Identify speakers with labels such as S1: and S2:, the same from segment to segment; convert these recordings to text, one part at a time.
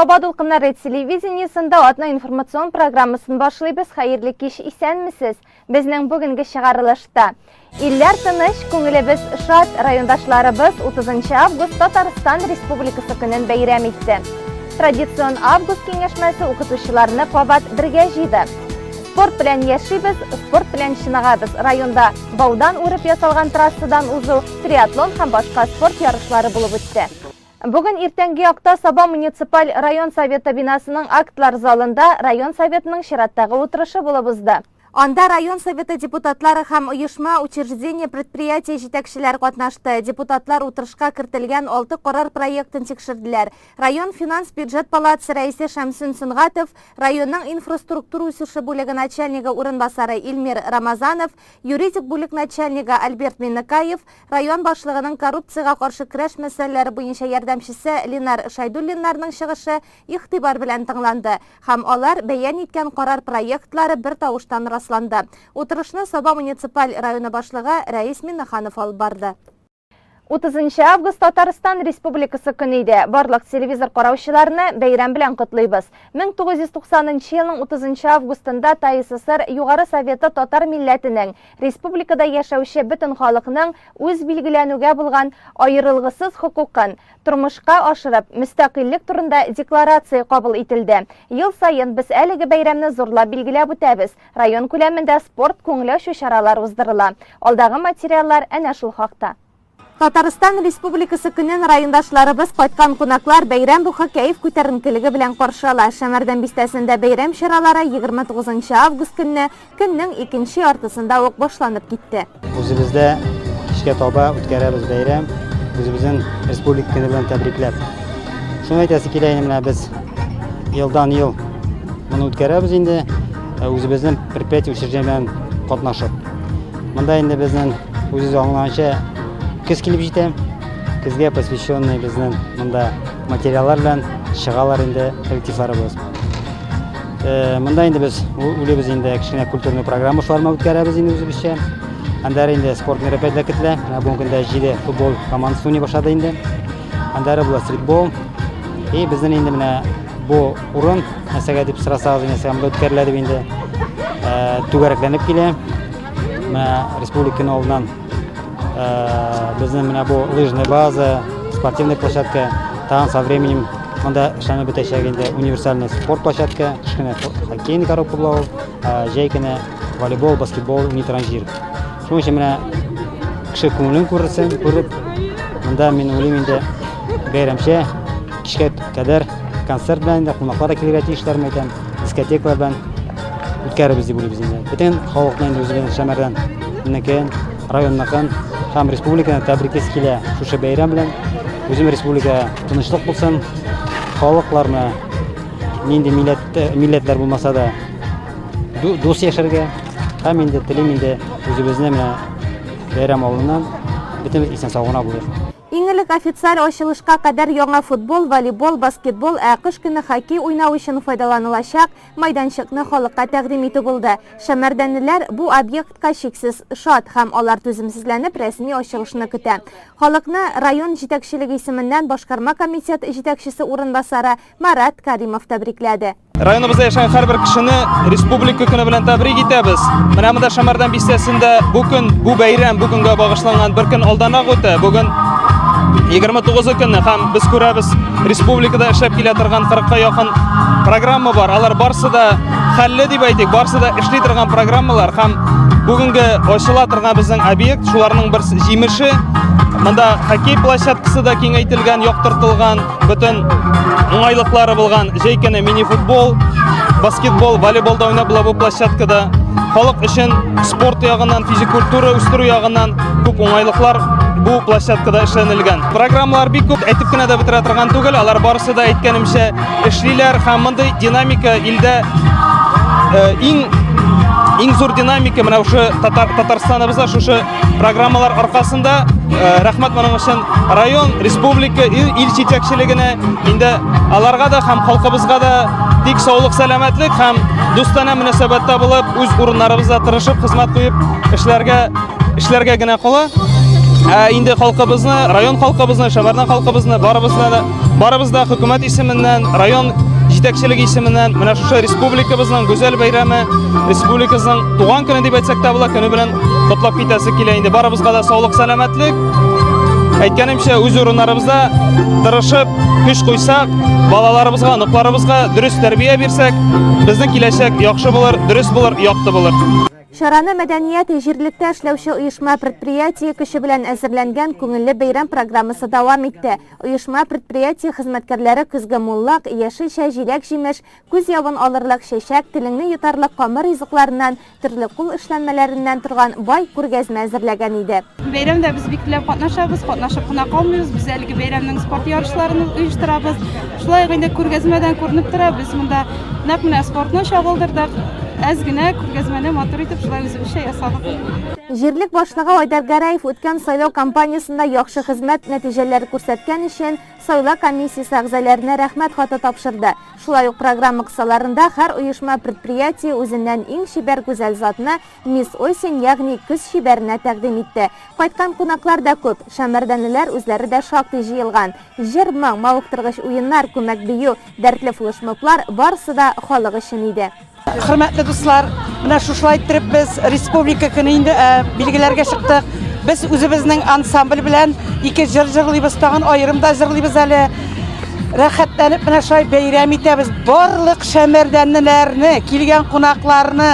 S1: Таба Дулкыннары телевидениесында атна информацион программасын башлыйбыз. Хәерле кич, исәнмесез? Безнең бүгенге чыгарылышта. Илләр тыныч, күңелебез шат, райондашларыбыз 30 август Татарстан Республикасы көнен бәйрәм итте. Традицион август киңәшмәсе укытучыларны кабат бергә җыйды. Спорт белән яшибез, спорт белән чынагабыз. Районда баудан урып ясалган трассадан узу, триатлон һәм башка спорт ярышлары булып үтте. Бүген иртәнге якта Саба муниципаль район советы бинасының актлар залында район советының чираттагы утырышы булып узды. Анда район советы депутатлары һәм оешма, учреждение, предприятие җитәкчеләре катнашты. Депутатлар утырышка кертелгән 6 карар проектын тикшерделәр. Район финанс бюджет палатасы рәисе Шәмсин Сөнгатов, районның инфраструктура үсеше бүлеге начальнигы урынбасары Илмир Рамазанов, юридик бүлек начальнигы Альберт Миннекаев, район башлыгының коррупцияга каршы көрәш мәсьәләләре буенча ярдәмчесе Ленар Шайдуллиннарның чыгышы игътибар белән тыңланды һәм алар бәян иткән карар проектлары бер тавыштан расланды. Утырышны Саба муниципаль районы башлыгы Рәис Миннеханов алып барды. 30 август Татарстан Республикасы көне иде. Барлык телевизор караучыларны бәйрәм белән котлыйбыз. 1990 елның 30 августында ТССР Югары Советы татар милләтенең республикада яшәүче бөтен халыкның үз билгеләнүгә булган аерылгысыз хокукын тормышка ашырып, мөстәкыйльлек турында декларация кабул ителде. Ел сайын без әлеге бәйрәмне зурлап билгеләп үтәбез. Район күләмендә спорт күңелле чаралар уздырыла. Алдагы материаллар әнә шул хакта. Татарстан Республикасы көнен райондашларыбыз кайткан кунаклар бәйрәм бу кәеф күтәренкелеге белән каршыла. Шәмәрдән бистәсендә бәйрәм чаралары 29 август көннең икенче яртысында ук башланып китте.
S2: Үзебездә кичкә таба үткәрәбез бәйрәм, үзебезнең республика көне белән тәбрикләп. Шуны әйтәсе килә инде без елдан ел моны үткәрәбез инде, үзебезнең предприятие учреждение белән катнашып. Монда инде безнең үзебез аңлаганча Көз килеп җитә. Көзгә посвященный безнең монда материаллар белән чыгалар инде коллективларыбыз. Монда инде без үлебез инде кичкенә культурный программа форма үткәрәбез инде үзебезчә. Андары инде спорт мероприятиеләр көтелә. Бүген көндә 7 футбол командасы уйный башлады инде. Андары була стритбол. И безнең инде менә бу урын әсәгә дип сорасагыз инде үткәрелә дип инде түгәрәкләнеп килә. Менә республиканың алдыннан безнең менә бу лыжная база, спортивная площадка, тагын со временем монда эшләнеп бетәчәк инде универсальный спорт площадка, кичкенә хоккейный коробка була, җәй көне волейбол, баскетбол, унитранжир. Шуның өчен менә кеше күңелен күреп, монда мин уйлыйм инде бәйрәмчә кичкә кадәр концерт белән дә кунаклар килергә тиешләр мәйдан, дискотекалар белән үткәрәбез дип уйлыйбыз инде. Бөтен халыкны инде үзебезнең Шәмәрдән, Миннекән, районныкын һәм республиканы тәбрикләс килә шушы бәйрәм белән. Үзем республика тынычлык булсын, халыкларны нинди милләтләр булмаса да дус яшәргә һәм инде телим инде үзебезне менә бәйрәм алдыннан бөтенбез исән сау гына булыйк.
S1: Иң элек официаль ачылышка кадәр яңа футбол, волейбол, баскетбол, кыш көне хоккей уйнау өчен файдаланылачак майданчыкны халыкка тәкъдим итү булды. Шәмәрдәнлеләр бу объектка шиксез шат һәм алар түземсезләнеп рәсми ачылышны көтә. Халыкны район җитәкчелеге исеменнән башкарма комитет җитәкчесе урынбасары Марат Каримов тәбрикләде.
S3: Районыбызда яшәгән һәрбер кешене республика көне белән тәбрик итәбез. Менә монда Шәмәрдән бистәсендә бу бәйрәм бүгенгә багышланган бер көн алданрак үтә. Бүген 29 көнне һәм без күрәбез республикада эшләп килә торган 40-ка якын программа бар. Алар барсы да хәлле дип әйтик, барсы да эшли торган программалар һәм бүгенге ачыла торган безнең объект шуларның бер җимеше. Монда хоккей площадкасы да киңәйтелгән, яктыртылган, бөтен уңайлыклары булган җәй көне мини-футбол, баскетбол, волейбол да уйнап була бу площадкада. Халык өчен спорт ягыннан, физик культура үстерү ягыннан күп уңайлыклар бу площадкада эшләнелгән. Программалар бик күп, әйтеп кенә дә бетерә торган түгел, алар барысы да әйткәнемчә эшлиләр һәм мондый динамика илдә иң зур динамика менә ошо Татарстаныбызда шушы программалар аркасында. Рәхмәт моның өчен район, республика, ил җитәкчелегенә, инде аларга да һәм халкыбызга да тик саулык, сәламәтлек һәм дустана мөнәсәбәттә булып, үз урыннарыбызда тырышып, хезмәт куеп эшләргә генә кала. Инде халкыбызны, район халкыбызны, шәһәрнең халкыбызны барыбыз да хөкүмәт исеменнән, район җитәкчелеге исеменнән менә шушы республикабызның гүзәл бәйрәме, республикабызның туган көне дип әйтсәк тә була, көне белән котлап китәсе килә инде. Барыбызга да саулык, сәламәтлек. Әйткәнемчә, үз урыннарыбызда тырышып, көч куйсак, балаларыбызга, оныкларыбызга дөрес тәрбия бирсәк, безнең киләчәк яхшы булыр, дөрес булыр, якты булыр.
S1: Шараны мәдәният җирлектә эшләүче оешма предприятие көче белән әзерләнгән күңелле бәйрәм программасы дәвам итте. Оешма предприятие хезмәткәрләре көзгә муллак, яшелчә, җиләк, җимеш, күз явын алырлык чәчәк, теленне йотарлык камыр ризыкларыннан, төрле кул эшләнмәләреннән торган бай күргәзмә әзерләгән иде.
S4: Бәйрәмдә без бик күпләп катнашабыз, катнашып кына калмыйбыз. Без әлеге бәйрәмнең спорт ярышларын оештырабыз. Шулай инде күргәзмәдән күренеп тора, без монда нәкъ менә спортны чагылдырдык. Әз генә күргәзмәне матур итеп шулай үзебезчә ясадык.
S1: Җирлек башлыгы Айдар Гәрәев үткән сайлау кампаниясында яхшы хезмәт нәтиҗәләре күрсәткән өчен сайлау комиссиясе әгъзаларына рәхмәт хаты тапшырды. Шулай ук программа кысаларында һәр оешма предприятие үзеннән иң чибәр гүзәл затны Мисс Осень, ягъни көз чибәренә тәкъдим итте. Кайткан кунаклар да күп, шәмәрдәнлеләр үзләре дә шактый җыелган. Җыр, моң, мавыктыргыч уеннар, күмәк бию, дәртле флешмоблар барысы да халык өчен иде.
S5: Хөрмәтле дуслар, менә шушылай итеп без республика көне инде билгеләргә чыктык. Без үзебезнең ансамбль белән ике җыр җырлыйбыз, тагын аерымда җырлыйбыз әле. Рәхәтләнеп менә шулай бәйрәм итәбез. Барлык шәмәрдәннеләрне, килгән кунакларны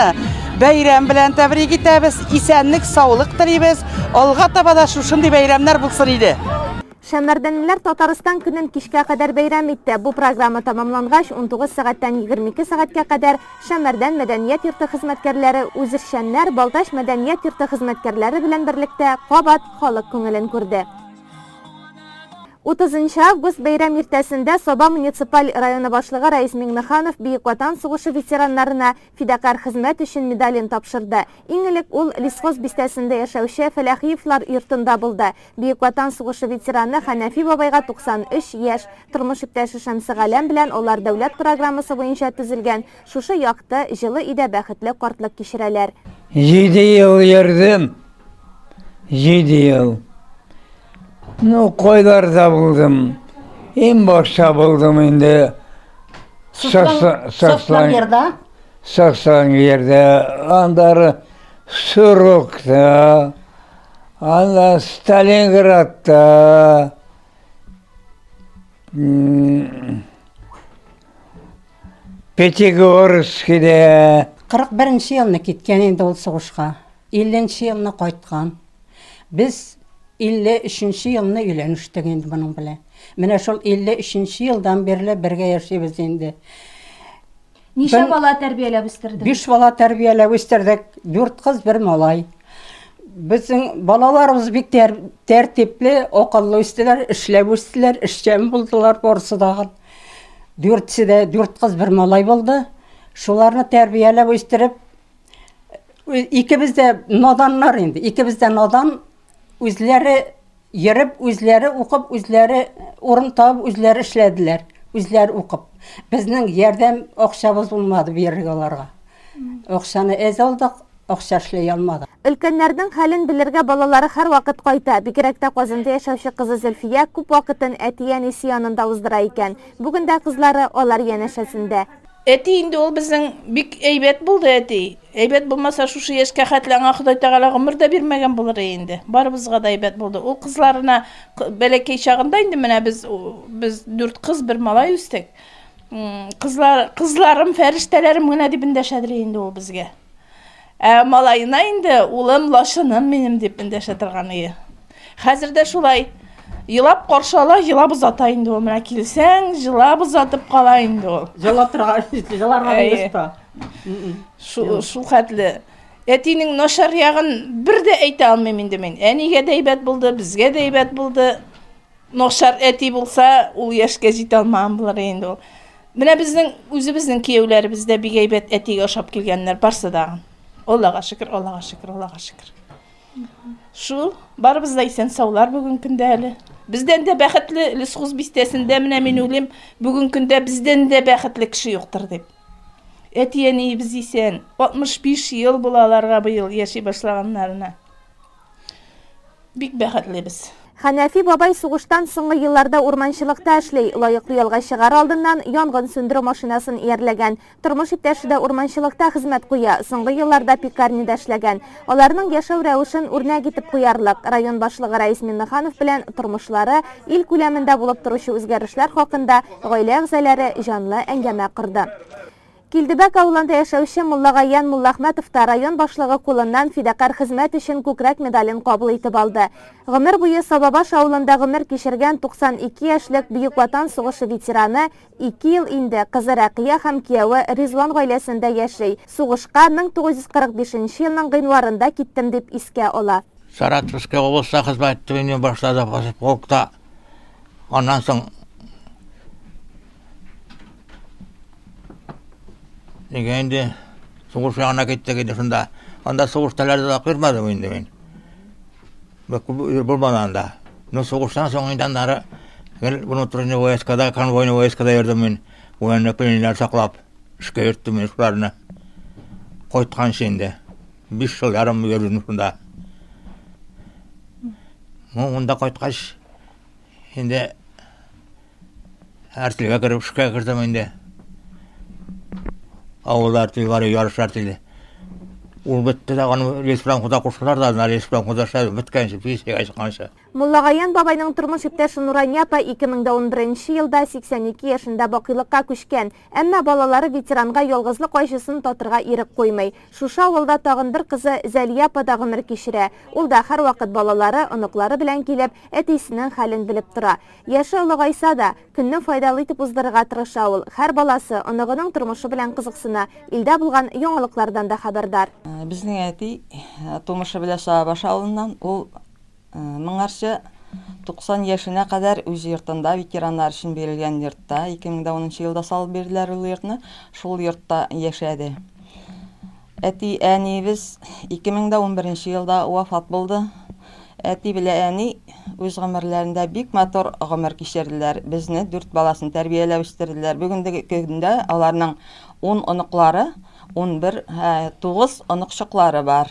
S5: бәйрәм белән тәбрик итәбез. Исәнлек, саулык телибез. Алга таба да шушындый бәйрәмнәр булсын иде.
S1: Шәмәрдәнлеләр Татарстан көнен кичкә кадәр бәйрәм итте. Бу программа тамамлангач, 19 сәгатьтән 22 сәгатькә кадәр Шәмәрдән мәдәният йорты хезмәткәрләре, үзешчәннәр, Балтач мәдәният йорты хезмәткәрләре белән берлектә кабат халык күңелен күрде. 30 август бәйрәм иртәсендә Саба муниципаль районы башлыгы Раис Миңнеханов Бөек Ватан сугышы ветераннарына фидакар хезмәт өчен медален тапшырды. Иң элек ул Лисхоз бистәсендә яшәүче Фәләхиевлар йортында булды. Бөек Ватан сугышы ветераны Хәнәфи бабайга 93 яшь, тормыш иптәше Шәмси Галәм белән алар дәүләт программасы буенча төзелгән шушы якты җылы өйдә бәхетле картлык кичерәләр.
S6: 7 ел йөрдем. 7 ел. Ну, koylarda buldum. En başta buldum indi. Saksan yerde. Andarı Suruk'ta. Anda Stalingrad'da. Petigorski'de.
S7: 41 yılını gitken indi ol soğuşqa. 50 yılını qaytqan. Biz 53 yılını öylənişdik indi bunun bilə. Mənə şol 53 yıldan beri birgə yaşayırız indi.
S1: Ничә бала тәрбияләп үстердең?
S7: 5 бала тәрбияләп үстердек, 4 кыз, 1 малай. Безнең балаларыбыз бик тәртипле, акыллы үстеләр, эшләп үстеләр, эшчән булдылар барысы да. 4 кыз, 1 малай булды. Шуларны тәрбияләп үстереп, икебез дә наданнар инде. Икебез дә надан, үзләре йөреп, үзләре укып, үзләре урын табып, үзләре эшләделәр. Үзләре укып. Безнең ярдәм акчабыз булмады бирергә аларга. Акчаны әз алдык, акча эшләй алмадык.
S1: Өлкәннәрнең хәлен белергә балалары һәр вакыт кайта. Бигрәк тә Казанда яшәүче кызы Зөлфия күп вакытын әти-әнисе янында уздыра икән. Бүген дә кызлары алар янәшәсендә.
S8: Әти инде ул безнең бик әйбәт булды әти. Әйбәт булмаса шушы яшькә хәтләнгән Ходай Тәгалә гомер дә бирмәгән булыр инде. Барыбызга да әйбәт булды. Ул кызларына бәләкәй чагында инде менә без 4 кыз, 1 малай үстек. Кызларым, фәрештәләрем генә дип эндәшәдер инде ул безгә. Малайына инде улым лашыным минем дип эндәшә торган иде. Хәзер дә шулай елап каршала, елап узата инде ул. Менә килсәң, елап узатып кала инде ул.
S7: Җыларга булышта.
S8: Шул хәтле. Әтинең нашар ягын бер дә әйтә алмыйм инде мин. Әнигә дә әйбәт булды, безгә дә әйбәт булды. Нашар әти булса, ул яшькә җитә алмаган булыр инде ул. Менә безнең үзебезнең кияүләребез дә бик әйбәт әтигә ошап килгәннәр барсы да. Аллага шөкер, Аллага шөкер, Аллага шөкер. Шул барыбыз да исән саулар бүген көндә әле. Бездән дә бәхетле Лисхоз бистәсендә менә мин уйлыйм, бүген көндә бездән дә бәхетле кеше юктыр дип. Әти-әни без исән, 65 ел булаларга быел яши башлаганнарына. бик бәхетлебез.
S1: Хәнәфи бабай сугыштан соңгы елларда урманчылыкта эшли, лаеклы ялга чыгар алдыннан янгын сөндерү машинасын иярләгән. Тормыш иптәше дә урманчылыкта хезмәт куя, соңгы елларда пекарнида эшләгән. Аларның яшәү рәвешен үрнәк итеп куярлык. Район башлыгы Раис Миннеханов белән тормышлары, ил күләмендә булып торучы үзгәрешләр хакында гаилә әгъзалары җанлы әңгәмә кырды. Килдебәк авылында яшәүче Муллагаян Муллахмәтов та район башлыгы кулыннан фидакар хезмәт өчен күкрәк медален кабул итеп алды. Гомер буе Сабабаш авылында гомер кичергән 92 яшьлек Бөек Ватан сугышы ветераны 2 ел инде кызы Рәкыя һәм кияве Ризван гаиләсендә яши. Сугышка 1945 елның гыйнварында киттем дип искә ала.
S9: Саратовская областта хезмәт итүне башлады полкта. Аннан соң Дегенде сугыш ягына киттек иде шунда. Анда сугышталарда да кырмадым инде мен. Булмаганда. Но сугыштан соң инданнары буны турында ВСКда, конвойны ВСКда йөрдем мен. Уянны пениләр саклап, эшкә йөрттем мен шуларны. Кайткан инде. 5 ел ярым йөрдем шунда. Монда кайткач инде артельгә кереп эшкә кирдем инде. Авыллар тилгары ярышлар тиле. Ул бетте дә аны республикан куда кушалар да, республикан куда шәһәр беткәнче, пенсиягә чыкканчы.
S1: Муллагаян бабайның тормыш иптәше Нурания апа 2011 елда 82 яшендә бакыйлыкка күчкән, әмма балалары ветеранга ялгызлык кайшысын татырга ирек куймый. Шушы авылда тагын бер кызы Зәлия апа да гомер кичерә. Ул да һәрвакыт балалары, оныклары белән килеп, әтисенең хәлен белеп тора. Яшы олыгайса да, көнне файдалы итеп уздырырга тырыша ул. Һәр баласы оныгының тормышы белән кызыксына, илдә булган яңалыклардан да хәбәрдар.
S10: Безнең әти тумышы белән Сабаш авылыннан ул моңарчы 90 яшенә кадәр үз йортында ветераннар өчен бирелгән йортта 2010 елда салып бирделәр ул йортны. Шул йортта яшәде. Әти әнибез 2011 елда вафат булды. Әти белән әни үз гомерләрендә бик матур гомер кичерделәр. Безне 4 баласын тәрбияләп үстерделәр. Бүгенге көндә аларның 10 оныклары, 9 оныкчыклары бар.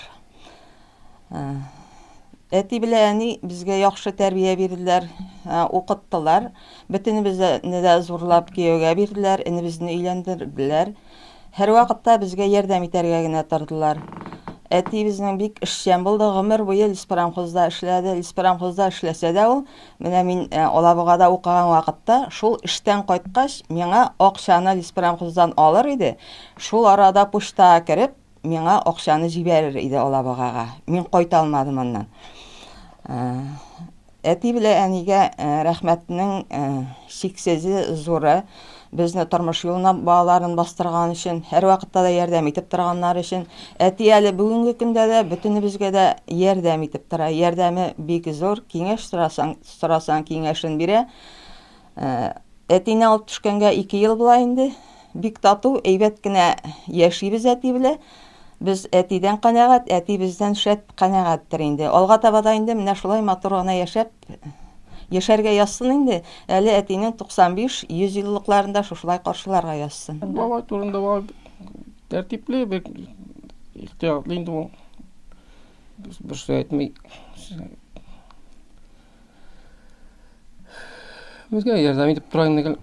S10: Әти белән әни безгә яхшы тәрбия бирделәр, укыттылар. Бөтенебезне дә зурлап кияүгә бирделәр, инебезне өйләндерделәр. Һәр вакытта безгә ярдәм итәргә генә тордылар. Әти безнең бик эшчән булды, гомер буе Лиспарамхозда эшләде. Лиспарамхозда эшләсә дә ул, менә мин Алабугада укыган вакытта, шул эштән кайткач, миңа акчаны Лиспарамхоздан алыр иде. Шул арада почтага кирип, миңа акчаны җибәрер иде Алабугага. Мин кайта алмадым аннан. Әти белән әнигә рәхмәтнең чиксезе зуры. Безне тормыш юлына балаларын бастырган өчен, һәр вакытта да ярдәм итеп торганнар өчен. Әти әле бүгенге көндә дә бөтенебезгә дә ярдәм итеп тора. Ярдәме бик зур, киңәш сорасаң киңәшен бирә. Әтине алып төшкәнгә 2 ел була инде. Бик тату, әйбәт кенә яшибез әти белән. Без әтидән канәгать, әти бездән шәт канәгатьтер инде. Алга таба да инде менә шулай матур гына яшәп яшәргә язсын инде. Әле әтинең 95-100 еллыкларында шушылай каршыларга язсын.
S11: Бабай турында бабай тәртипле, бик ихтиятлы инде ул. Бер şey әйтмәй. Безгә ярдәм итеп тора инде.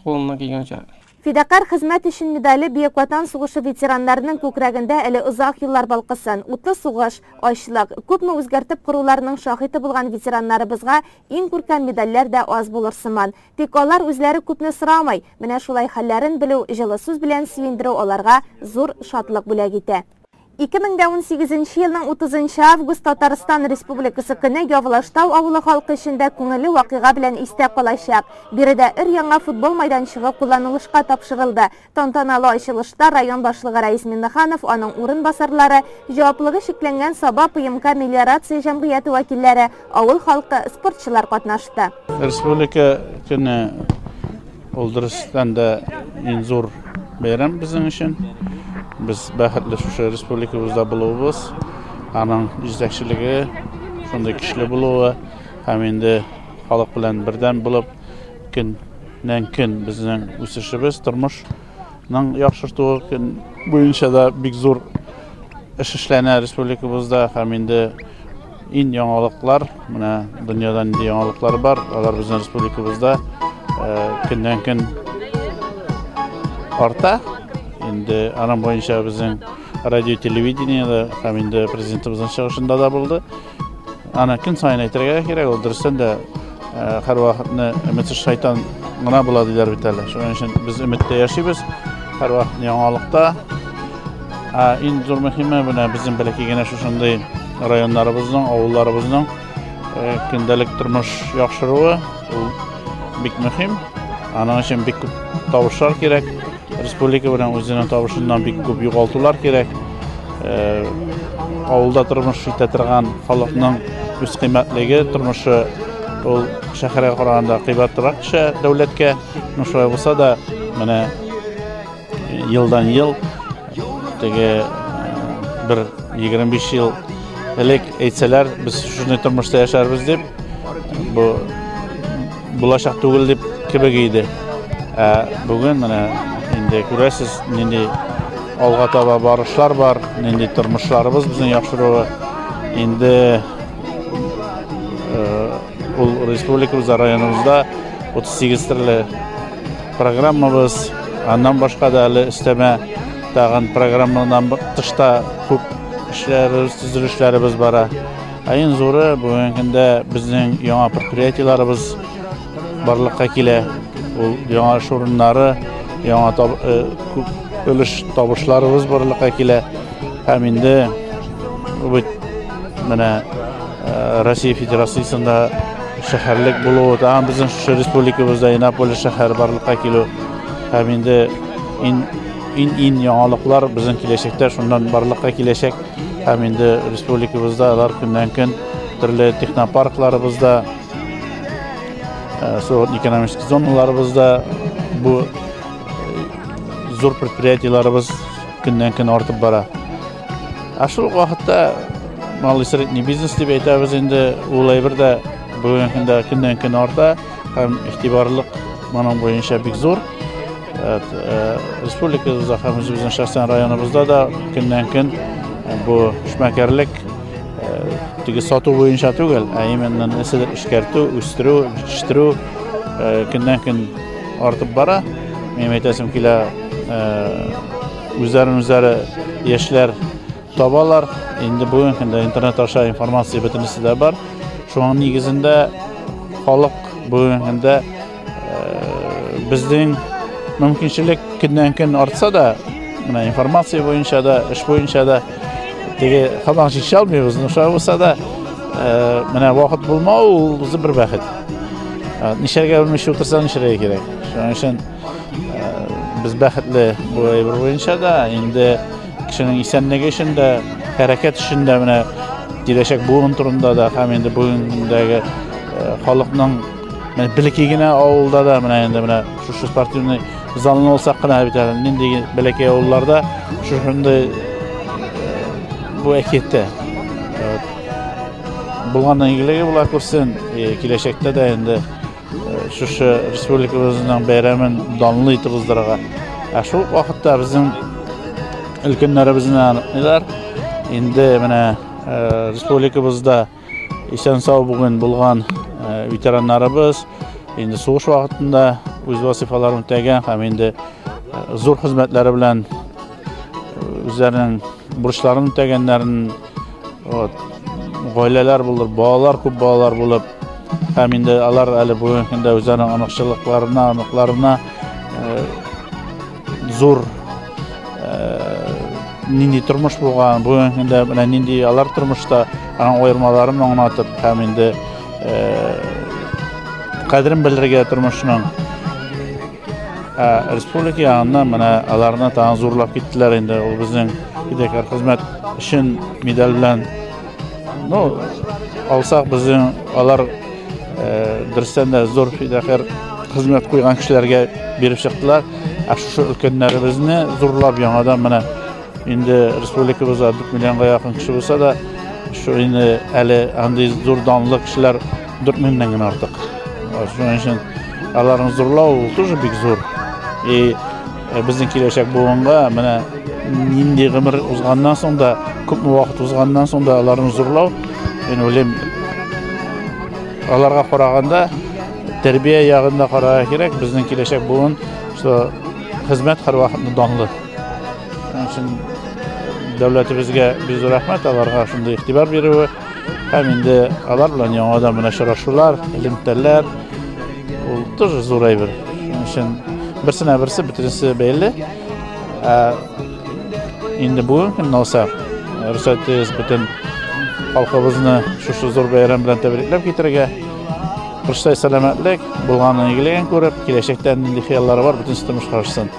S11: Кулыннан килгәнчә.
S1: Фидакар хезмәт өчен медале Бөек Ватан сугышы ветераннарының күкрәгендә әле озак еллар балкысын. Утлы сугыш, ачлык, күпме үзгәртеп коруларның шаһиты булган ветераннарыбызга иң күркәм медальләр дә аз булыр сыман. Тик алар үзләре күпне сорамый. Менә шулай хәлләрен белү, җылы сүз белән сөендерү аларга зур шатлык бүләк итә. 2018 елның 30 август Татарстан Республикасы көне Явылаштау авылы халкы эчендә күңелле вакыйга белән истә калачак. Биредә өр-яңа футбол майданчыгы кулланылышка тапшырылды. Тантаналы ачылышта район башлыгы Раис Миннеханов, аның урынбасарлары, җаваплыгы шикләнгән Саба ПМК мелиорация җәмгыяте вәкилләре, авыл халкы, спортчылар катнашты.
S12: Республика көне ул дөрестән дә иң зур бәйрәм безнең өчен. Biz бәхетле шушы республикабызда булуыбыз, аның җитәкчелеге, шундый көчле булуы һәм инде халык белән бердәм булып, көннән көн безнең үсешебез, тормышның яхшыртуы буенча да бик зур эш эшләнә республикабызда һәм инде ин яңалыклар, менә дөньядан инде яңалыклар бар. Алар безнең республикабызда көннән-көн арта. Инде аның буенча безнең радио телевидениеда һәм инде президентыбызның чыгышында да булды. Аны көн сайын әйтергә кирәк, ул дөрестән дә һәрвакытны өметсез шайтан гына була диләр бит әле. Шуның өчен без өметтә яшибез, һәрвакыт яңалыкта. Иң зур мөһиме менә безнең бәләкәй генә шушындый районнарыбызның, авылларыбызның көндәлек тормыш яхшыруы ул бик мөһим. Аның өчен бик күп тавышлар кирәк. Республика белән үзенең тавышыннан бик күп югалтулар кирәк. Авылда тормыш итә торган халыкның үз кыйммәтлеге, тормышы ул шәһәргә караганда кыйбатрак төшә дәүләткә. Шулай булса да, менә елдан ел теге бер 25 ел элек әйтсәләр, без шундый тормышта яшәрбез дип, бу булачак түгел дип кебек иде. Бүген менә инде күрәсез, нинди алга таба барышлар бар, нинди тормышларыбыз безнең яхшыруы. Инде ул республикабызда, районыбызда 38 төрле программабыз, аннан башка да әле өстәмә тагын программадан тышта күп төзелешләребез бара. Иң зуры бүгенге көндә безнең яңа предприятиеларыбыз барлыкка килә. Ул яңа эш урыннары, яңа күп өлеш табышларыбыз барлыкка килә. Һәм инде менә Россия Федерациясында шәһәрлек булуы, тагын безнең республикабызда Иннополис шәһәре барлыкка килү. Һәм инде ин яңалыклар безнең киләчәктә шуннан барлыкка киләчәк. Һәм инде республикабызда алар көннән-көн төрле технопаркларыбызда, экономик зоналарыбызда бу зур предприятиеларыбыз көннән-көн артып бара. Шул вакытта малый средний бизнес дип әйтәбез инде, ул әйбер дә бүгенге көндә көннән-көн арта һәм игътибарлык моның буенча бик зур. Республикабызда һәм үзебезнең шәхсән районыбызда да көннән-көн бу эшмәкәрлек теге сату буенча түгел, именно нәселе эшкәртү, үстерү, җитештерү көннән-көн артып бара. Мин әйтәсем килә, үзләре яшьләр табалар. Инде бүгенге көндә интернет аша информация бөтенесе дә бар. Шуның нигезендә халык бүгенге көндә безнең мөмкинчелек көннән-көн артса да, менә информация буенча да, эш буенча да теге һаман җитә алмыйбыз. Шулай булса да, менә вакыт булмау ул үзе бер бәхет. Нишәргә белмичә утырсаң нишәргә кирәк. Шуның өчен без бәхетле бу әйбер буенча да, инде кешенең исәнлеге өчен дә, хәрәкәт өчен дә, менә киләчәк буын турында да, һәм инде бүгендәге халыкның бәләкәй генә авылда да, менә шушы спортивный залны алсак кына бит әле, нинди бәләкәй авылларда шушындай бу әкиятте булганнан игелеге була күрсен, киләчәктә дә инде шушы республикабызның бәйрәмен данлы итеп уздырырга. Шул вакытта безнең өлкәннәребезне аныклар. Инде менә республикабызда исән-сау бүген булган ветераннарыбыз инде сугыш вакытында үз вазифаларын үтәгән һәм инде зур хезмәтләре белән үзләренең бурычларын үтәгәннәрен, гаиләләр булыр, балалар, күп балалар булып, һәм инде алар әле бүгенге көндә үзләренең аныкларына зур нинди тормыш булган, бүгенге көндә менә нинди алар тормышта аның аермаларын аңлатып, һәм инде кадерен белергә тормышның республика ягыннан менә аларны тагын зурлап киттеләр инде. Ул безнең фидакар хезмәт өчен медаль белән алсак, безнең алар дөрестән дә зур фидакар хезмәт куйган кешеләргә биреп чыктылар. Шушы өлкәннәребезне зурлап яңадан менә инде республикабызда 4 миллионга якын кеше булса да, шу инде әле андый зур данлы кешеләр 4 меңнән генә артык. Шуның өчен аларны зурлау тоже бик зур. Безнең киләчәк буынга менә нинди гомер узганнан соң да, күпме вакыт узганнан соң да аларны зурлау мен ойлаймын, аларға қарағанда тәрбие жағында қарау керек. Біздің келешек буын, что хезмәт һәр вакытны данлы. Onun için дәүләтебезгә biz рәхмәт, аларга шундый игътибар бирүе. Һәм инде алар белән яңадан менә очрашулар, элемтәләр, ул тоже зур әйбер. Onun için берсенә берсе бөтенесе бәйле. Инде бүгенге көнне алсак, рөхсәтегез бөтен халкыбызны шушы зур бәйрәм белән тәбрикләп китерергә. Баштай сәламәтлек, булганын игелеген күреп, киләчәктә нинди хыяллары бар, бөтен тормышка ашсын.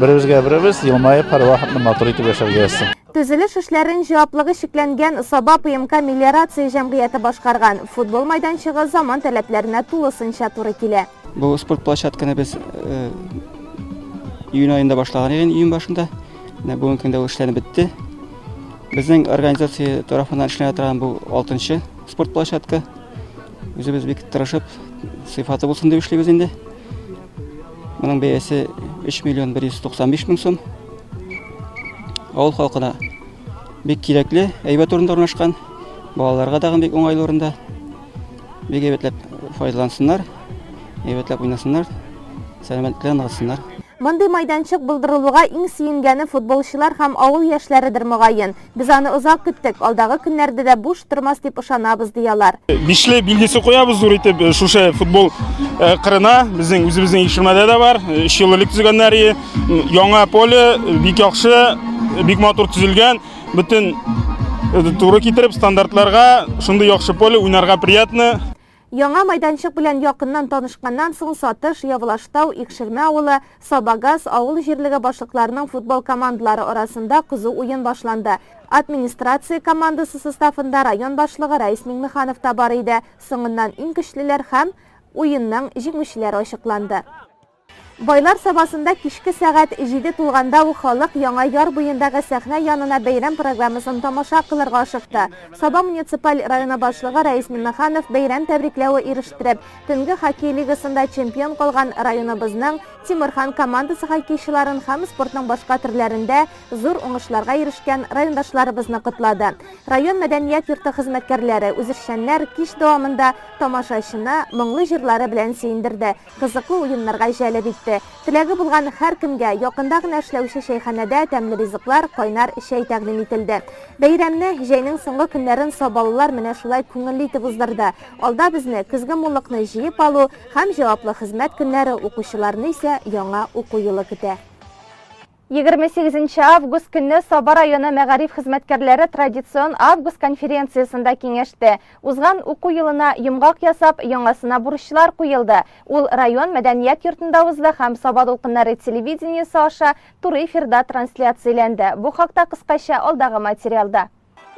S12: Беребезгә-беребез елмаеп, һәр вакытны матур итеп яшәргә яссын.
S1: Төзелеш эшләрен җаваплыгы шикләнгән Саба ПМК мелиорация җәмгыяте башкарган. Футбол мәйданчыгы заман таләпләренә тулысынча туры килә.
S2: Бу спорт площадканы без июнь айында башлаган идек, июнь башында. Бүгенге көндә ул эшләнеп бетте. Безнең организация тарафыннан эшләнә торган бу 6нчы спорт площадка. Үзебез бик тырышып, сыйфаты булсын дип эшлибез инде. Моның бәясе 3 миллион 195 мең сум. Авыл халкына бик кирәкле, әйбәт урында урнашкан. Балаларга да бик уңайлы урында. Бик әйбәтләп файдалансыннар, әйбәтләп уйнасыннар, сәламәтлек ныгытсыннар.
S1: Мондый майданчык булдырылуга иң сөенгәне футболчылар һәм авыл яшьләридер мөгаен. Без аны озак көттек, алдагы көннәрдә дә буш тормас дип ышанабыз диялар.
S13: Бишле билгесе куябыз зур итеп шушы футбол кырына, безнең үзебезнең ишелмәдә дә бар. 3 ел элек төзегәннәр, яңа поле бик яхшы, бик матур төзелгән. Бөтен туры китереп стандартларга, шундый яхшы поле уйнарга приятны.
S1: Яңа майданчык белән якыннан танышканнан соң Сатыш, Явылаштау, Икшермә авылы, Сабагаз авыл җирлеге башлыкларының футбол командалары арасында кызу уен башланды. Администрация командасы составында район башлыгы Рәис Миңнеханов та бар иде. Соңыннан иң көчлеләр һәм уенның җиңүчеләре ачыкланды. Байлар сабасында кичке сәгать 7 тулганда у халык яңа яр буендагы сәхнә янына бәйрәм программасын тамаша кылырга ашыкты. Саба муниципаль районы башлыгы Рәис Миңнеханов бәйрәм тәбрикләве ирештиреп, төнге хоккей лигасында чемпион калган районыбызның Тимирхан командасы хоккейчыларын һәм спортның башка төрләрендә зур уңышларга ирешкән райондашларыбызны котлады. Район мәдәният йорты хезмәткәрләре, үзешчәннәр кич дәвамында тамашачыны моңлы җырлары белән сөендерде, кызыклы уеннарга җәлеп итте. Теләге булган һәр кемгә якында гына эшләүче чәйханәдә тәмле ризыклар, кайнар чәй тәкъдим ителде. Бәйрәмне җәйнең соңгы көннәрен сабалылар менә шулай күңелле итеп уздырды. Алда безне көзге муллыкны җыеп алу һәм җаваплы хезмәт көннәре укучыларны исә яңа уку елы көтә. 28 август көнне Саба районы мәгариф хезмәткәрләре традицион август конференциясында киңәште. Узган уку елына йомгак ясап, яңасына бурычлар куелды. Ул район мәдәният йортында узды һәм Саба дулкыннары телевидениесе аша туры эфирда трансляцияләнде. Бу хакта кыскача алдагы материалда.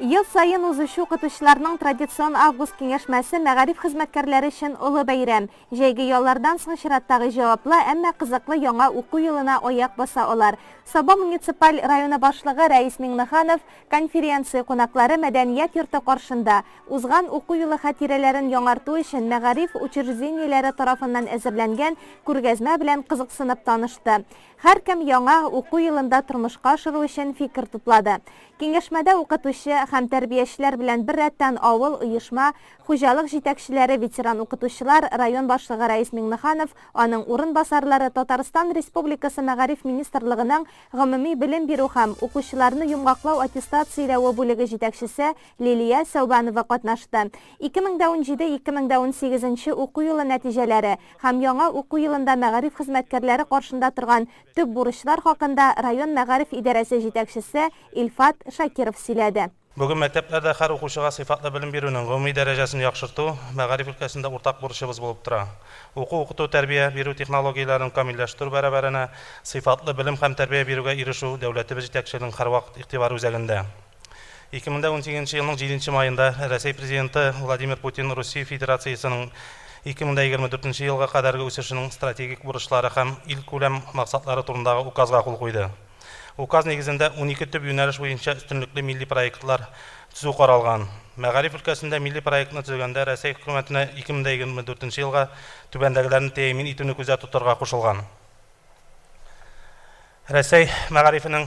S1: Ел сайын узучы укытучыларның традицион август киңәшмәсе мәгариф хезмәткәрләре өчен улы бәйрәм. Җәйге яллардан соң чираттагы җаваплы, әмма кызыклы яңа уку елына аяк баса алар. Саба муниципаль районы башлыгы Рәис Миңнеханов конференция кунаклары мәдәният йорты каршында узган уку елы хатирәләрен яңарту өчен мәгариф учреждениеләре тарафыннан әзерләнгән күргәзмә белән кызыксынып танышты. Һәркем яңа уку елында тормышка ашыру өчен фикер туплады. Киңәшмәдә укытучы һәм тәрбиячеләр белән бер рәттән авыл, оешма, хуҗалык җитәкчеләре, ветеран укытучылар, район башлыгы Рәис Миңнеханов, аның урынбасарлары, Татарстан Республикасы Мәгариф министрлыгының гомуми белем бирү һәм укучыларны йомгаклау аттестацияләү бүлеге җитәкчесе Лилия Сәүбанова катнашты. 2017-2018 уку елы нәтиҗәләре һәм яңа уку елында мәгариф хезмәткәрләре каршында торган төп бурычлар хакында район мәгариф идарәсе җитәкчесе Илфат Шакиров сөйләде.
S14: Бүген мәктәпләрдә һәр укучыга сыйфатлы белем бирүнең гомуми дәрәҗәсен яхшырту мәгариф өлкәсендә уртак бурычыбыз булып тора. Уку-укыту, тәрбия бирү технологияларын камилләштерү бәрабәренә сыйфатлы белем һәм тәрбия бирүгә ирешү дәүләтебез җитәкчелегенең һәрвакыт игътибары үзәгендә. 2018 елның 7 маенда Россия президенты Владимир Путин Русия Федерациясының 2024 елга кадәрге үсешенең стратегик бурычлары һәм ил күләм максатлары турындагы указга кул куйды. Указ нигезендә 12 төп юнәлеш буенча өстенлекле милли проектлар төзү каралган. Мәгариф өлкәсендә милли проектны төзегәндә Россия хөкүмәтенә 2024 елга түбәндәгеләрне тәэмин итүне күздә тотарга кушылган. Рәсәй мәгарифенең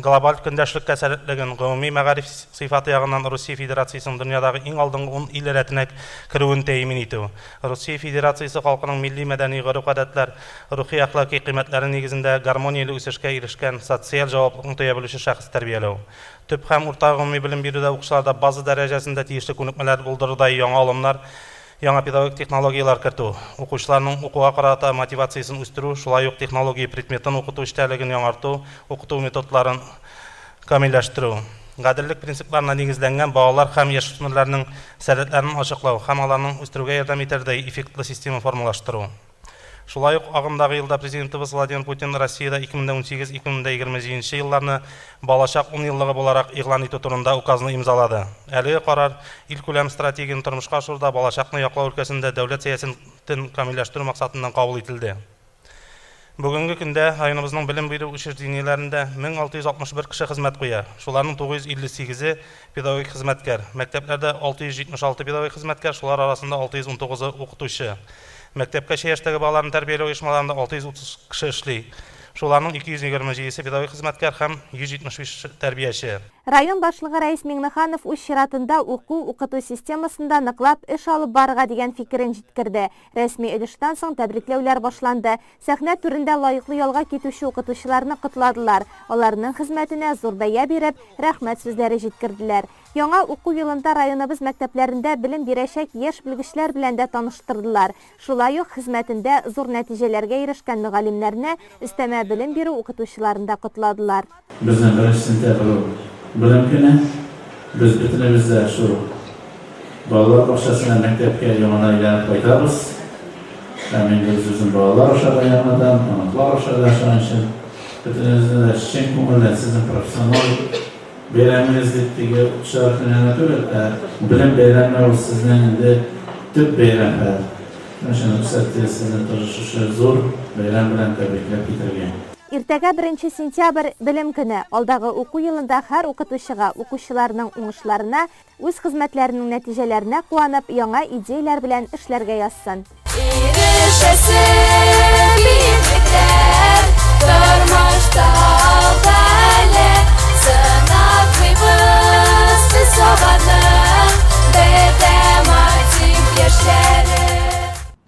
S14: глобаль көндәшлеккә сәләтлеген, гомуми мәгариф сыйфаты ягыннан Русия Федерациясының дөньядагы иң алдынгы 10 ил рәтенә керүен тәэмин итү. Русия Федерациясе халкының милли мәдәни гореф-гадәтләр, рухи әхлакый кыйммәтләре нигезендә гармонияле үсешкә ирешкән социаль җаваплылыкны тоя белүче шәхес тәрбияләү. Төп һәм урта гомуми белем бирүдә укучыларда база дәрәҗәсендә тиешле күнекмәләр булдыруда яңа алымнар, яңа педагогик технологиялар кертү, укучыларның укуга карата мотивациясын үстерү, шулай ук технология предметын укыту эчтәлеген яңарту, укыту методларын камилләштерү. Гаделлек принципларына нигезләнгән балалар һәм яшүсмерләрнең сәләтләрен ачыклау һәм аларның үстерүгә ярдәм итәрдәй эффектлы система формалаштыру. Шулай ук агымдагы елда президентыбыз Владимир Путин Россиядә 2018-2027 елларны балачак 10 еллыгы буларак игълан итү турында указны имзалады. Әлеге карар ил күләм стратегияны тормышка ашыруда балачакны яклау өлкәсендә дәүләт сәясәтен камилләштерү максатыннан кабул ителде. Бүгенге көндә районыбызның белем бирү учреждениеләрендә 1661 кеше хезмәт куя. Шуларның 958-е педагогик хезмәткәр. Мәктәпләрдә 676 педагогик хезмәткәр, шулар арасында 619-ы укытучы. Мәктәпкәчә яшьтәге балаларны тәрбияләү оешмаларында 630 кеше эшли. Шуларның 227-се педагогик хезмәткәр һәм 175 тәрбияче.
S1: Район башлыгы Рәис Миңнеханов үз чиратында уку-укыту системасында ныклап эш алып барырга дигән фикерен җиткерде. Рәсми өлештән соң тәбрикләүләр башланды. Сәхнә түрендә лаеклы ялга китүче укытучыларны котладылар. Аларның хезмәтенә зур бәя биреп, рәхмәт сүзләре җиткерделәр. Яңа уку елында районыбыз мәктәпләрендә белем бирәчәк яшь белгечләр белән дә таныштырдылар. Шулай ук хезмәтендә зур нәтиҗәләргә ирешкән мөгаллимнәрне өстәмә белем бирү укытучыларын да котладылар.
S15: Безнең беренче белем көне без бөтенебездә шу балалар бакчасына мәктәпкә яңадан әйләнеп кайтабыз. Һәм инде безнең балалар аша яңадан, аналар аша өчен бөтенебездә чын күңеллән сезнең профессионал бәйрәмегез дип шәрәфләнә түгел, белем бәйрәме ул сезнең инде төп бәйрәм. Шуның өчен сезне тырышышы зур бәйрәм белән тәбрикләп китергән.
S1: Иртәгә 1 сентябрь белем көне. Алдагы уку елында һәр укытучыга, укучыларның уңышларына, үз хезмәтләренең нәтиҗәләренә куанып, яңа идеяләр белән эшләргә язсын.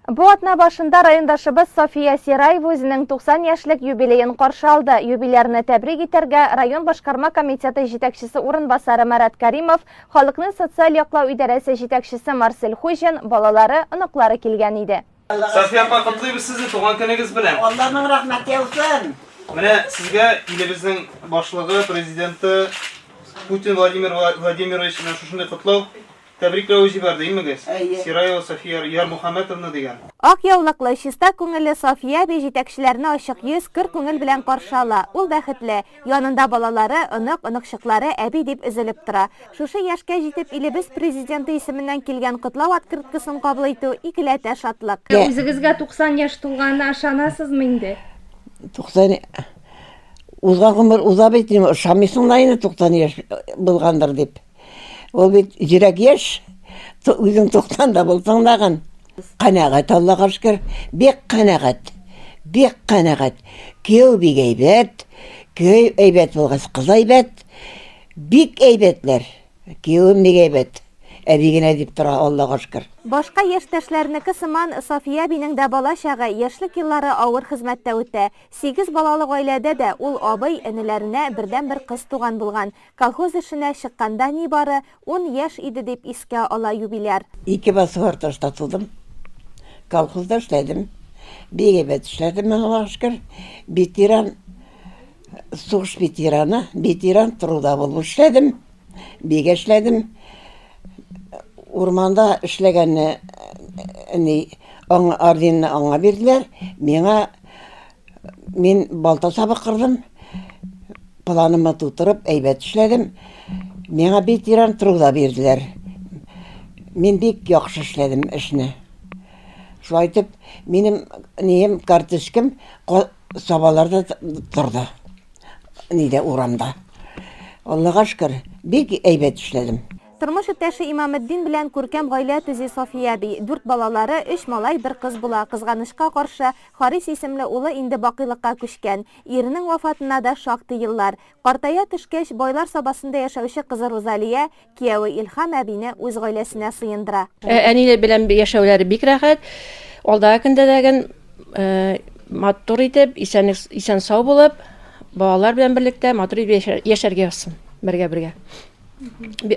S1: Бу атна башында райондашыбыз София Сираева үзенең 90 яшьлек юбилеен каршы алды. Юбилярны тәбрик итәргә район башкарма комитеты җитәкчесе урынбасары Марат Каримов, халыкны социаль яклау идарәсе җитәкчесе Марсель Хуҗин, балалары, оныклары килгән иде.
S3: София апа, котлыйбыз сезне туган көнегез белән.
S16: Алланың рәхмәте булсын.
S3: Менә сезгә илебезнең башлыгы, президенты Путин Владимир Владимирович белән шушындай котлау тәбрикләү җибәрде, имегез? Сираева София Ярмөхәммәтовна дигән.
S1: Ак яулыклы, чиста күңелле София бей җитәкчеләрне ачык йөз, көр күңел белән каршы ала. Ул бәхетле. Янында балалары, онык-оныкчыклары әби дип өзелеп тора. Шушы яшькә җитеп илебез президенты исеменнән килгән котлау открыткасын кабул итү икеләтә шатлык. Үзегезгә 90 яшь тулганына ышанасызмы инде?
S16: 90 узган гомер уза бит, ышанмыйсың да инде 90 яшь булгандыр дип. Ул бит йөрәк яшь, үзең 90-да булсаң дагы. Канәгать, Аллага шөкер, бик канәгать. Бик канәгать. Кияү бик әйбәт, көй әйбәт булгас, кыз әйбәт. Бик әйбәтләр. Кияү бик әйбәт. Әби генә дип тора, Аллага шөкер.
S1: Башка яшьтәшләрнеке сыман София бинең дә балачагы яшьлек еллары авыр хезмәттә үтә. 8 балалы гаиләдә дә ул абый энеләренә бердән-бер кыз туган булган. Колхоз эшенә чыкканда нибары 10 яшь иде дип искә ала юбиляр.
S16: 2 басварташта тудым. Колхозда эшләдем. Бик әйбәт эшләдем, Аллага шөкер. Ветеран, сугыш ветераны, ветеран труда булып эшләдем. Бик эшләдем. Урманда эшләгәнне орденны аңа бирделәр. Мин балта сабы кырдым. Планымны тутырып, әйбәт эшләдем. Миңа ветеран труда бирделәр. Мин бик яхшы эшләдем эшне. Шулай итеп, минем карточкам сабаларда торды. Урамда. Аллага шөкер, бик әйбәт эшләдем.
S1: Тормыш иптәше Имаметдин белән күркәм гаилә төзи София әби. 4 балалары, 3 малай, 1 кыз була. Кызганычка каршы, Харис исемле улы инде бакыйлыкка күчкән. Иренең вафатына да шактый еллар. Картая төшкәч, байлар сабасында яшәүче кызы Розалия кияүе Илһам әбине үз гаиләсенә сыендыра.
S17: Әнине белән яшәүләре бик рәхәт. Алдагы көндәдәген матур итеп, исән сау булып, балалар белән берлектә матур яшәргә яссын. Бергә.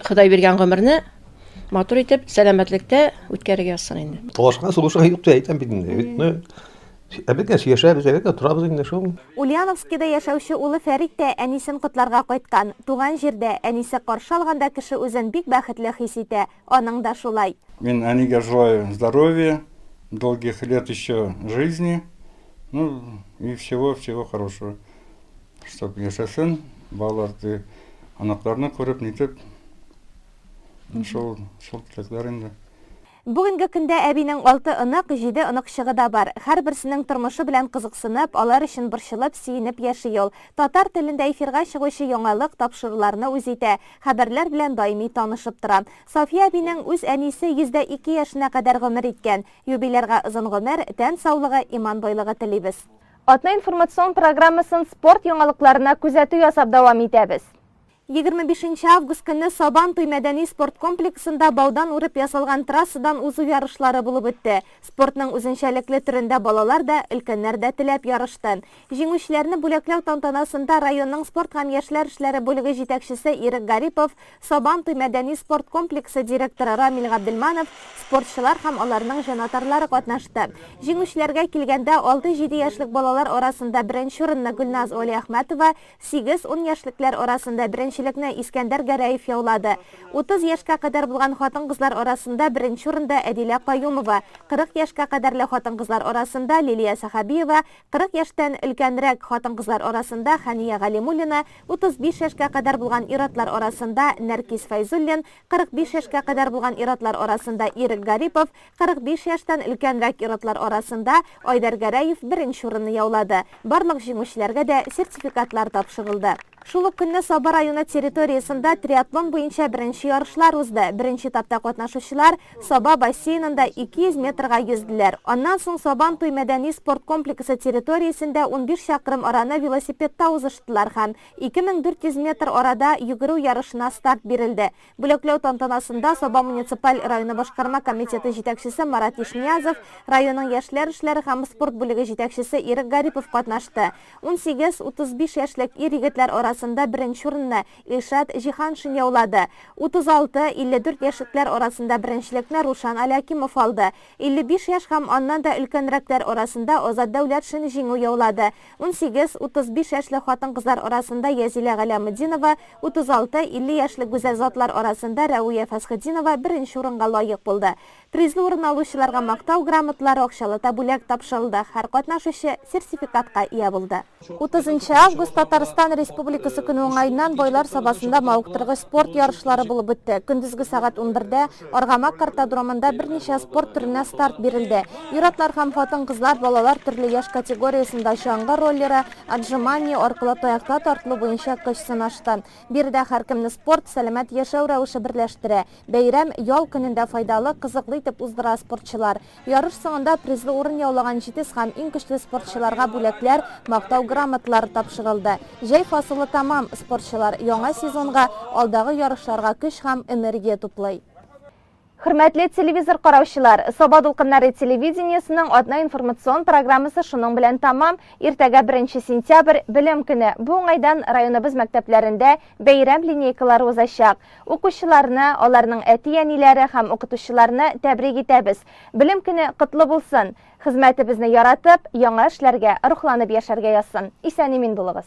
S17: Ходай биргән гомерне матур итеп, сәламәтлектә үткәрергә яссын инде.
S18: Тошка сулышка юк дип әйтәм бит инде. Әбегә яшәбез, әбегә торабыз инде шул.
S1: Ульяновскида яшәүче улы Фәрит тә әнисен котларга кайткан. Туган җирдә әнисе каршы алганда кеше үзен бик бәхетле хис итә. Аның да шулай.
S19: Мин әнигә желаю здоровья, долгих лет еще жизни. Ну и всего хорошего. Чтоб яшәсен, балаларды, анакларны күреп нитеп, шул теләкләр инде.
S1: Бүгенге көндә әбинең 6 ынык, 7 ыныкчыгы да бар. Һәрберсенең тормышы белән кызыксынып, алар өчен борчылып, сөенеп яши ул. Татар телендә эфирга чыгучы яңалык тапшыруларны үз итә. Хәбәрләр белән даими танышып тора. София әбинең үз әнисе 102 яшенә кадәр гомер иткән. Юбилярга озын гомер, тән саулыгы, иман байлыгы телибез. Атна информацион программасын спорт яңалыкларына күзәтү ясап дәвам итәбез. 25 август көнне Сабан туй мәдәни спорт комплексында баудан урып ясалган трассадан узу ярышлары булып үтте. Спортның үзенчәлекле төрендә балалар да, өлкәннәр дә теләп ярышты. Җиңүчеләрне бүләкләү тантанасында районның спорт һәм яшьләр эшләре бүлеге җитәкчесе Ирек Гарипов, Сабан туй мәдәни спорт комплексы директоры Рамил Габделманов, спортчылар һәм аларның җанатарлары катнашты. Җиңүчеләргә килгәндә 6-7 яшьлек балалар арасында беренче урынны Гөлназ Оли Әхмәтова, 8-10 яшьлекләр арасында беренчелекне Искәндәр Гәрәев яулады. 30 яшькә кадәр булган хатын-кызлар арасында беренче урында Әдилә Каюмова, 40 яшькә кадәрле хатын-кызлар арасында Лилия Сахабиева, 40 яшьтән өлкәнрәк хатын-кызлар арасында Хания Галимуллина, 35 яшькә кадәр булган ир-атлар арасында Нәркис Файзуллин, 45 яшькә кадәр булган ир-атлар арасында Ирек Гарипов, 45 яшьтән өлкәнрәк ир-атлар арасында Айдар Гәрәев беренче урынны яулады. Барлык җиңүчеләргә дә сертификатлар тапшырылды. Шул ук көнне Саба районы территориясында триатлон буенча беренче ярышлар узды. Беренче этапта катнашучылар Саба бассейнында 200 метрга йөздиләр. Аннан соң Сабан туй мәдәни спорт комплексы территориясендә 15 чакрым араны велосипедта узыштылар һәм 2400 метр арада йөгерү ярышына старт бирелде. Бүләкләү тантанасында Саба муниципаль районы башкарма комитеты җитәкчесе Марат Ишниязов, районның яшьләр эшләре һәм спорт бүлеге җитәкчесе Ирек Гарипов катнашты. 18-35 яшьлек ир-егетләр арасында беренче урынны Илшат Җиһаншин яулады. 36-54 яшьлекләр арасында беренчелекне Рушан Алякимов алды. 55 яшь һәм аннан да өлкәнрәкләр арасында Азат Дәүләтшин җиңү яулады. 18-35 яшьлек хатын-кызлар арасында Язилә Галәметдинова, 36-50 яшьлек гүзәл затлар арасында Рәвия Фәсхетдинова беренче урынга лаек булды. Призлы урын алучыларга мактау грамоталары, акчалы бүләк тапшырылды. Һәр катнашучы сертификатка ия булды. 30 август Татарстан Республикасы көне уңайыннан байлар сабасында мауыктыргыч спорт ярышлары булып үтте. Көндезге сагат 11-дә Аргамак картодромында берничә спорт төренә старт бирелде. Ир-атлар һәм хатын-кызлар, балалар төрле яшь категориясында чаңгы роллеры, отжимание, аркылы таякта тартылу буенча көч сынашты. Биредә һәркемне спорт, сәламәт яшәү рәвеше берләштерә. Бәйрәм ял көнендә файдалы, кызыклы итеп уздыра спортчылар. Ярыш соңында призлы урын яулаган 7 һәм иң көчле спортчыларга бүләкләр, мактау грамоталары тапшырылды. Җәй фасылы тамам, спортчылар яңа сезонга, алдагы ярышларга көч һәм энергия туплый. Хөрмәтле телевизор караучылар, Саба дулкыннары телевидениесенең атна информацион программасы шуның белән тамам. Иртәгә 1 сентябрь белем көне. Бу уңайдан районыбыз мәктәпләрендә бәйрәм линейкалары узачак. Укучыларны, аларның әти-әниләре һәм укытучыларны тәбрик итәбез. Белем көне котлы булсын. Хезмәтебезне яратып, яңа эшләргә рухланып яшәргә язсын. Исән-имин булыгыз.